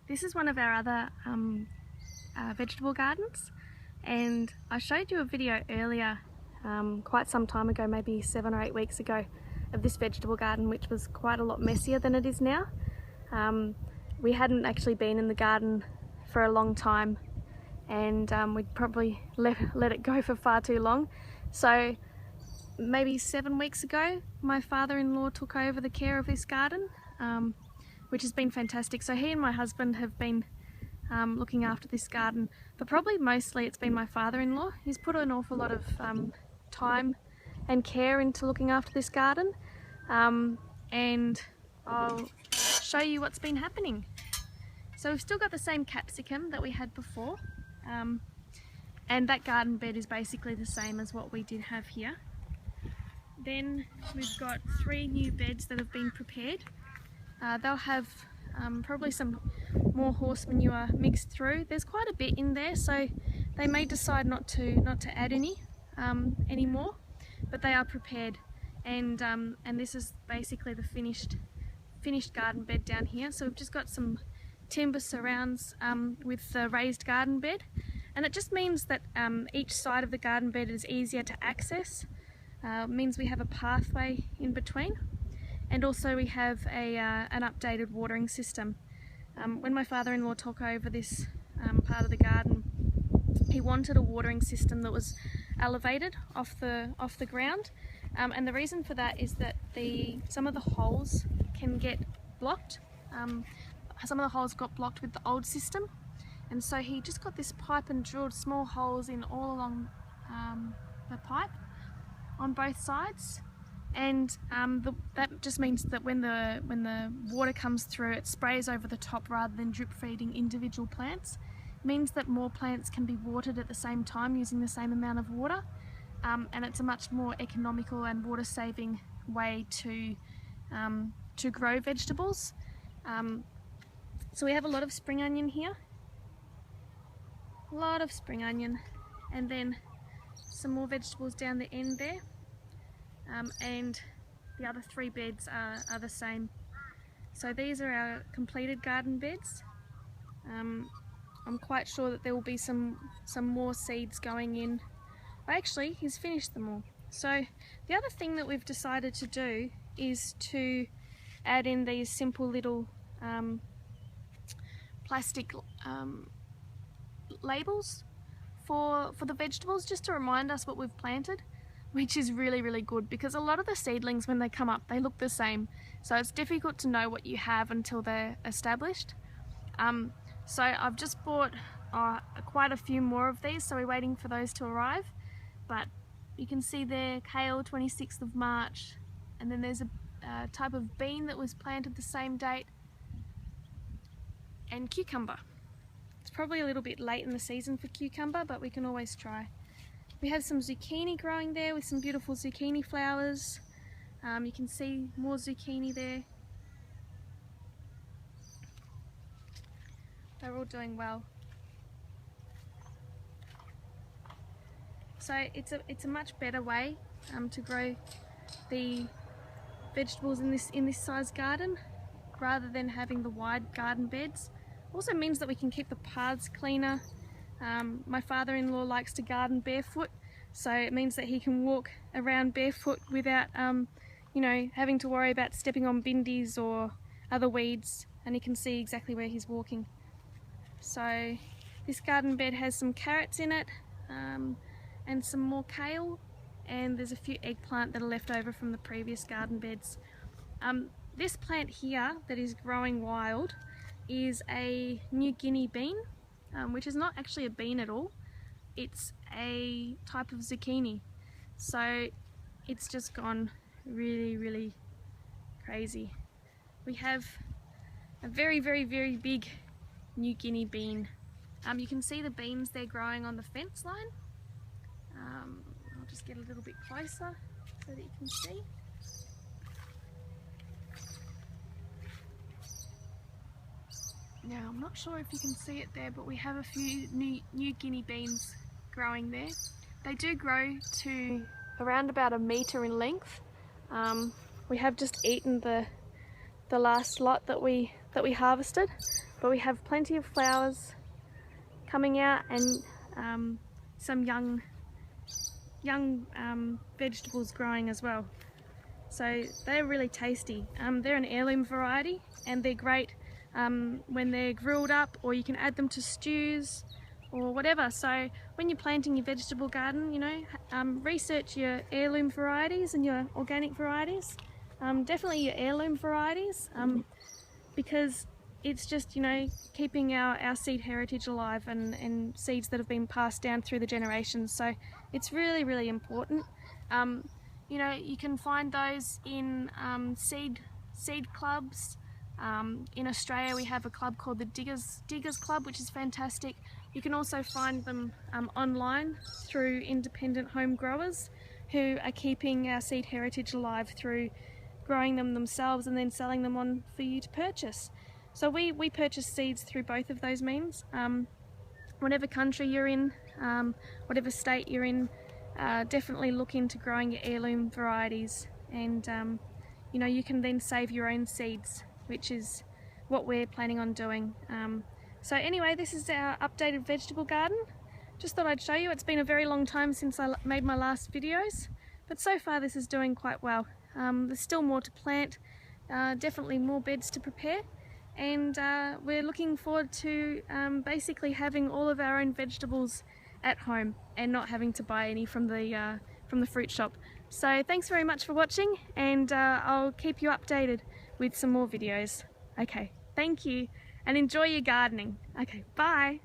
This is one of our other vegetable gardens, and I showed you a video earlier quite some time ago, maybe 7 or 8 weeks ago, of this vegetable garden, which was quite a lot messier than it is now. We hadn't actually been in the garden for a long time, and we'd probably let it go for far too long. So maybe 7 weeks ago my father-in-law took over the care of this garden, which has been fantastic. So he and my husband have been looking after this garden, but probably mostly it's been my father-in-law. He's put an awful lot of time and care into looking after this garden, and I'll show you what's been happening. So we've still got the same capsicum that we had before, and that garden bed is basically the same as what we did have here. Then we've got 3 new beds that have been prepared. They'll have probably some more horse manure mixed through. There's quite a bit in there, so they may decide not to add any anymore, but they are prepared. And this is basically the finished garden bed down here. So we've just got some timber surrounds with the raised garden bed, and it just means that each side of the garden bed is easier to access. It means we have a pathway in between, and also we have an updated watering system. When my father-in-law took over this part of the garden, he wanted a watering system that was elevated off the ground, and the reason for that is that some of the holes can get blocked. Some of the holes got blocked with the old system, and so he just got this pipe and drilled small holes in all along the pipe on both sides, and that just means that when the water comes through, it sprays over the top rather than drip feeding individual plants. It means that more plants can be watered at the same time using the same amount of water, and it's a much more economical and water saving way to grow vegetables. So we have a lot of spring onion here, a lot of spring onion, and then some more vegetables down the end there, and the other 3 beds are the same. So these are our completed garden beds. I'm quite sure that there will be some more seeds going in. Actually, he's finished them all. So the other thing that we've decided to do is to add in these simple little plastic labels for the vegetables, just to remind us what we've planted, which is really good, because a lot of the seedlings, when they come up, they look the same, so it's difficult to know what you have until they're established. So I've just bought quite a few more of these, so we're waiting for those to arrive. But you can see there, kale, 26th of March, and then there's a type of bean that was planted the same date, and cucumber. It's probably a little bit late in the season for cucumber, but we can always try. We have some zucchini growing there with some beautiful zucchini flowers. You can see more zucchini there. They're all doing well. So it's a much better way to grow the vegetables in this size garden, rather than having the wide garden beds. Also means that we can keep the paths cleaner. My father-in-law likes to garden barefoot, so it means that he can walk around barefoot without you know, having to worry about stepping on bindies or other weeds, and he can see exactly where he's walking. So this garden bed has some carrots in it, and some more kale, and there's a few eggplant that are left over from the previous garden beds. This plant here that is growing wild is a New Guinea bean, which is not actually a bean at all. It's a type of zucchini. So it's just gone really crazy. We have a very big New Guinea bean. You can see the beans there growing on the fence line. I'll just get a little bit closer so that you can see. Now, I'm not sure if you can see it there, but we have a few New Guinea beans growing there. They do grow to around about 1 metre in length. We have just eaten the last lot that we that we harvested, but we have plenty of flowers coming out and some young vegetables growing as well. So they're really tasty. They're an heirloom variety and they're great when they're grilled up, or you can add them to stews or whatever. So when you're planting your vegetable garden, you know, research your heirloom varieties and your organic varieties. Definitely your heirloom varieties, because it's just, you know, keeping our seed heritage alive and seeds that have been passed down through the generations. So it's really, really important. You know, you can find those in seed clubs. In Australia we have a club called the Diggers Club, which is fantastic. You can also find them online through independent home growers who are keeping our seed heritage alive through growing them themselves and then selling them on for you to purchase. So we purchase seeds through both of those means. Whatever country you're in, whatever state you're in, definitely look into growing your heirloom varieties, and you know, you can then save your own seeds, which is what we're planning on doing. So anyway, this is our updated vegetable garden. Just thought I'd show you. It's been a very long time since I made my last videos, but so far this is doing quite well. There's still more to plant, definitely more beds to prepare, and we're looking forward to basically having all of our own vegetables at home and not having to buy any from the fruit shop. So thanks very much for watching, and I'll keep you updated with some more videos. Okay, thank you, and enjoy your gardening. Okay, bye.